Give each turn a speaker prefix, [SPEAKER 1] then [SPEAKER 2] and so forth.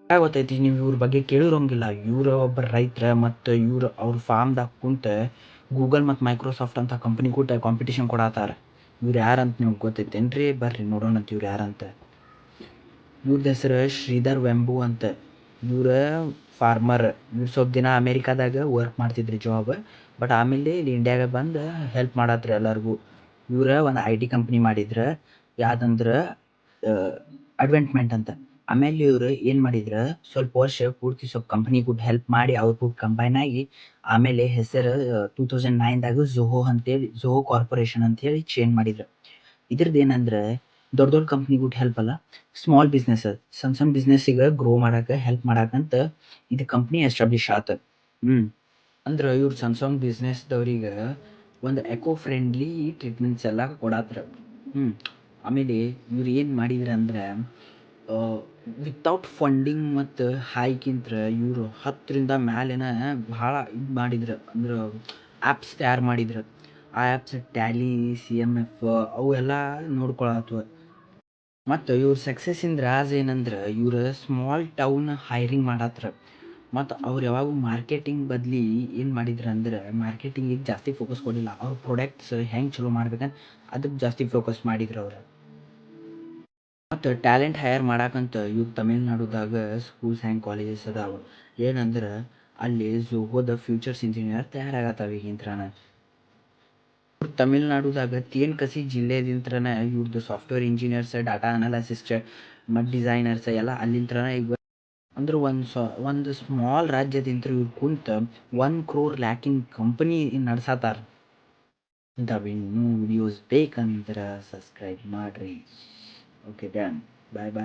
[SPEAKER 1] ಗೊತ್ತೈತಿ ನೀವು ಇವ್ರ ಬಗ್ಗೆ ಕೇಳಿರೋಂಗಿಲ್ಲ. ಇವ್ರ ಒಬ್ಬ ರೈತರ ಮತ್ತು ಇವ್ರು ಅವ್ರ ಫಾರ್ಮ್ದಾಗ ಕುಂತ ಗೂಗಲ್ ಮತ್ತು ಮೈಕ್ರೋಸಾಫ್ಟ್ ಅಂತ ಕಂಪ್ನಿ ಕೂಟ ಕಾಂಪಿಟೇಷನ್ ಕೊಡತ್ತಾರ. ಇವ್ರು ಯಾರಂತ ನಿಮ್ಗೆ ಗೊತ್ತೈತೇನ್ರಿ? ಬರ್ರಿ ನೋಡೋಣಂತ ಇವ್ರು ಯಾರಂತ. ಇವ್ರದ್ದು ಹೆಸರು ಶ್ರೀಧರ್ ವೆಂಬು ಅಂತ. ಇವ್ರ ಫಾರ್ಮರ್. ಇವ್ರು ಸ್ವಲ್ಪ ದಿನ ಅಮೇರಿಕಾದಾಗ ವರ್ಕ್ ಮಾಡ್ತಿದ್ರಿ ಜಾಬ್. ಬಟ್ ಆಮೇಲೆ ಇಲ್ಲಿ ಇಂಡಿಯಾಗೆ ಬಂದು ಹೆಲ್ಪ್ ಮಾಡತ್ರಿ ಎಲ್ಲರಿಗೂ. ಇವ್ರ ಒಂದು IT ಕಂಪ್ನಿ ಮಾಡಿದ್ರ. ಯಾವ್ದಂದ್ರೆ ಅಡ್ವೆಂಟ್ಮೆಂಟ್ ಅಂತ. ಆಮೇಲೆ ಇವ್ರು ಏನು ಮಾಡಿದ್ರ, ಸ್ವಲ್ಪ ವರ್ಷ ಪೂರ್ತಿ ಸ್ವಲ್ಪ ಕಂಪ್ನಿ ಕೂಡ ಹೆಲ್ಪ್ ಮಾಡಿ ಅವ್ರು ಕೂಡ ಕಂಬೈನ್ ಆಗಿ ಆಮೇಲೆ ಹೆಸರು 2009ದಾಗ ಝೋಹೋ ಅಂತೇಳಿ ಝೋಹೋ ಕಾರ್ಪೊರೇಷನ್ ಅಂತೇಳಿ ಚೇಂಜ್ ಮಾಡಿದ್ರು. ಇದ್ರದ್ದು ಏನಂದ್ರೆ ದೊಡ್ಡ ದೊಡ್ಡ ಕಂಪ್ನಿಗೂ ಹೆಲ್ಪ್ ಅಲ್ಲ, ಸ್ಮಾಲ್ ಬಿಸ್ನೆಸ್ ಸಣ್ಣ ಸಣ್ಣ ಬಿಸ್ನೆಸ್ಸಿಗೆ ಗ್ರೋ ಮಾಡಕ್ಕೆ ಹೆಲ್ಪ್ ಮಾಡಕ್ಕಂತ ಇದು ಕಂಪ್ನಿ ಎಸ್ಟಾಬ್ಲಿಷ್ ಆತು. ಅಂದ್ರೆ ಇವ್ರು ಸಣ್ಣ ಸಣ್ಣ ಬಿಸ್ನೆಸ್ದವ್ರಿಗೆ ಒಂದು ಎಕೋ ಫ್ರೆಂಡ್ಲಿ ಟ್ರೀಟ್ಮೆಂಟ್ಸ್ ಎಲ್ಲ ಕೊಡತ್ರ. ಆಮೇಲೆ ಇವ್ರು ಏನು ಮಾಡಿದ್ರು ಅಂದ್ರೆ ವಿತೌಟ್ ಫಂಡಿಂಗ್ ಮತ್ತು ಹೈಕಿಂತ ಇವರು 10ರಿಂದ ಮ್ಯಾಲೇನ ಭಾಳ ಇದು ಮಾಡಿದ್ರು. ಅಂದ್ರೆ ಆ್ಯಪ್ಸ್ ತಯಾರು ಮಾಡಿದ್ರು. ಆ ಆ್ಯಪ್ಸ್ ಟ್ಯಾಲಿ, CMF ಅವೆಲ್ಲ ನೋಡ್ಕೊಳತ್ವ. ಮತ್ತು ಇವ್ರ ಸಕ್ಸಸ್ಸಿನ ರಾಜ್ ಏನಂದ್ರೆ ಇವ್ರು ಸ್ಮಾಲ್ ಟೌನ್ ಹೈರಿಂಗ್ ಮಾಡತ್ರ. ಮತ್ತು ಅವ್ರು ಯಾವಾಗೂ ಮಾರ್ಕೆಟಿಂಗ್ ಬದಲಿ ಏನು ಮಾಡಿದ್ರು ಅಂದ್ರೆ ಮಾರ್ಕೆಟಿಂಗಿಗೆ ಜಾಸ್ತಿ ಫೋಕಸ್ ಕೊಡಲಿಲ್ಲ. ಅವ್ರ ಪ್ರಾಡಕ್ಟ್ಸ್ ಹೆಂಗೆ ಚಲೋ ಮಾಡ್ಬೇಕಂತ ಅದಕ್ಕೆ ಜಾಸ್ತಿ ಫೋಕಸ್ ಮಾಡಿದ್ರು ಅವ್ರು. ಮತ್ತು ಟ್ಯಾಲೆಂಟ್ ಹೈಯರ್ ಮಾಡಕ್ಕಂತ ಇವ್ರು ತಮಿಳ್ನಾಡುದಾಗ ಸ್ಕೂಲ್ಸ್ ಆ್ಯಂಡ್ ಕಾಲೇಜಸ್ ಅದಾವ. ಏನಂದ್ರೆ ಅಲ್ಲಿ ಝೋಹೋದ ಫ್ಯೂಚರ್ಸ್ ಇಂಜಿನಿಯರ್ ತಯಾರಾಗತ್ತಾವ ಈಗಿಂತ್ರನ. ತಮಿಳ್ನಾಡುದಾಗ ತೇನ್ಕಸಿ ಜಿಲ್ಲೆದಿಂತ್ರನ ಇವ್ರದ್ದು ಸಾಫ್ಟ್ವೇರ್ ಇಂಜಿನಿಯರ್ಸ್, ಡಾಟಾ ಅನಾಲಿಸಿಸ್ಟ್ ಮತ್ತು ಡಿಸೈನರ್ಸ್ ಎಲ್ಲ ಅಲ್ಲಿಂತ್ರನ ಈಗ ಅಂದ್ರೆ ಒಂದು ಸ್ಮಾಲ್ ರಾಜ್ಯದಿಂತ್ರ ಇವ್ರು ಕುಂತ 1 crore ಲ್ಯಾಕಿಂಗ್ ಕಂಪನಿ ನಡ್ಸತ್ತಾರ. ಇಂಥವು ಇನ್ನೂ ವಿಡಿಯೋಸ್ ಬೇಕಂದ್ರೆ ಸಬ್ಸ್ಕ್ರೈಬ್ ಮಾಡಿರಿ. Okay done. ಬಾಯ್ ಬಾಯ್.